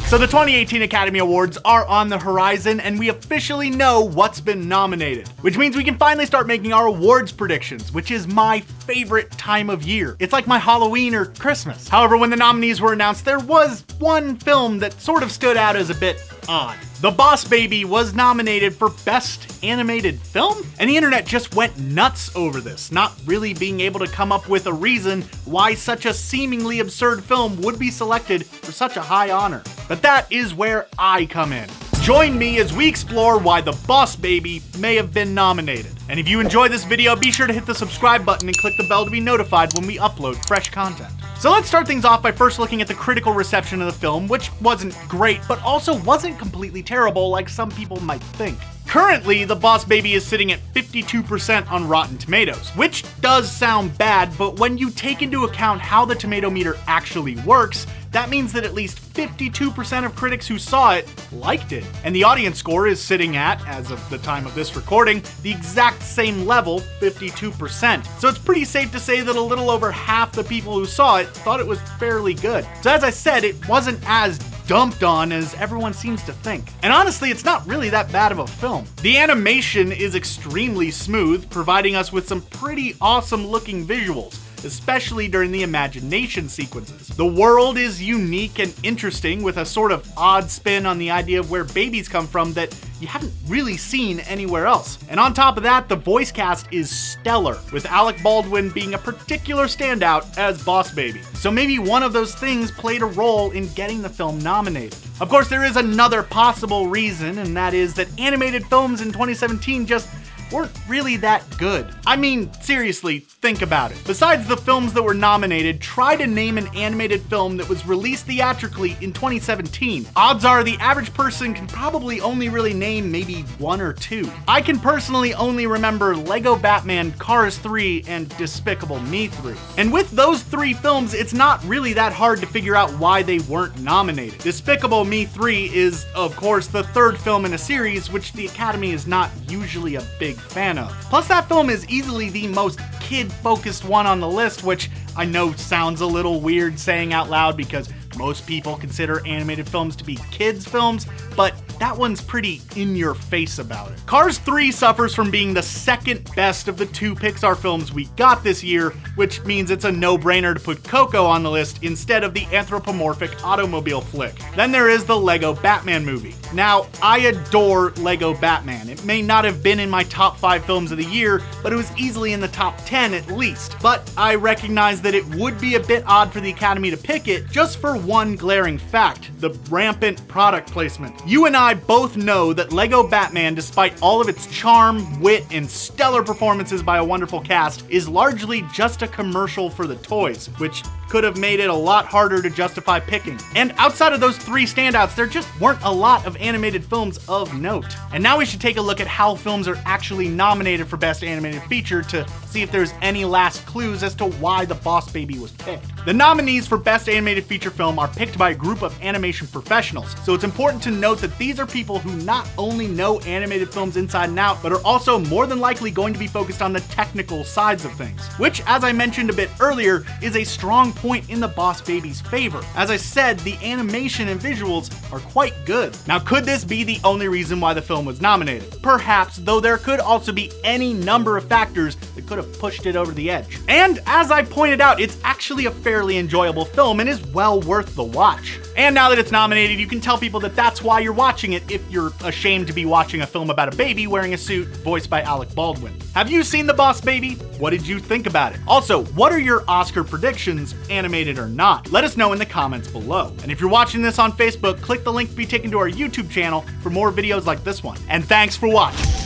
So the 2018 Academy Awards are on the horizon, and we officially know what's been nominated, which means we can finally start making our awards predictions, which is my favorite time of year. It's like my Halloween or Christmas. However, when the nominees were announced, there was one film that sort of stood out as a bit odd. The Boss Baby was nominated for Best Animated Film, and the internet just went nuts over this, not really being able to come up with a reason why such a seemingly absurd film would be selected for such a high honor. But that is where I come in. Join me as we explore why The Boss Baby may have been nominated. And if you enjoy this video, be sure to hit the subscribe button and click the bell to be notified when we upload fresh content. So let's start things off by first looking at the critical reception of the film, which wasn't great, but also wasn't completely terrible like some people might think. Currently, The Boss Baby is sitting at 52% on Rotten Tomatoes, which does sound bad, but when you take into account how the tomato meter actually works, that means that at least 52% of critics who saw it liked it. And the audience score is sitting at, as of the time of this recording, the exact same level, 52%. So it's pretty safe to say that a little over half the people who saw it thought it was fairly good. So as I said, it wasn't as dumped on as everyone seems to think. And honestly, it's not really that bad of a film. The animation is extremely smooth, providing us with some pretty awesome looking visuals, especially during the imagination sequences. The world is unique and interesting, with a sort of odd spin on the idea of where babies come from that you haven't really seen anywhere else. And on top of that, the voice cast is stellar, with Alec Baldwin being a particular standout as Boss Baby. So maybe one of those things played a role in getting the film nominated. Of course, there is another possible reason, and that is that animated films in 2017 just weren't really that good. I mean, seriously, think about it. Besides the films that were nominated, try to name an animated film that was released theatrically in 2017. Odds are the average person can probably only really name maybe one or two. I can personally only remember Lego Batman, Cars 3, and Despicable Me 3. And with those three films, it's not really that hard to figure out why they weren't nominated. Despicable Me 3 is, of course, the third film in a series, which the Academy is not usually a big fan of. Plus, that film is easily the most kid-focused one on the list, which I know sounds a little weird saying out loud because most people consider animated films to be kids' films, but that one's pretty in your face about it. Cars 3 suffers from being the second best of the two Pixar films we got this year, which means it's a no-brainer to put Coco on the list instead of the anthropomorphic automobile flick. Then there is the Lego Batman movie. Now, I adore Lego Batman. It may not have been in my top 5 films of the year, but it was easily in the top 10 at least. But I recognize that it would be a bit odd for the Academy to pick it just for one glaring fact: the rampant product placement. You and I both know that Lego Batman, despite all of its charm, wit, and stellar performances by a wonderful cast, is largely just a commercial for the toys, which could have made it a lot harder to justify picking. And outside of those three standouts, there just weren't a lot of animated films of note. And now we should take a look at how films are actually nominated for Best Animated Feature to see if there's any last clues as to why The Boss Baby was picked. The nominees for Best Animated Feature Film are picked by a group of animation professionals, so it's important to note that these are people who not only know animated films inside and out, but are also more than likely going to be focused on the technical sides of things, which, as I mentioned a bit earlier, is a strong point in The Boss Baby's favor. As I said, the animation and visuals are quite good. Now, could this be the only reason why the film was nominated? Perhaps, though there could also be any number of factors that could have pushed it over the edge. And as I pointed out, it's actually a fairly enjoyable film and is well worth the watch. And now that it's nominated, you can tell people that that's why you're watching it if you're ashamed to be watching a film about a baby wearing a suit voiced by Alec Baldwin. Have you seen The Boss Baby? What did you think about it? Also, what are your Oscar predictions, animated or not? Let us know in the comments below. And if you're watching this on Facebook, click the link to be taken to our YouTube channel for more videos like this one. And thanks for watching.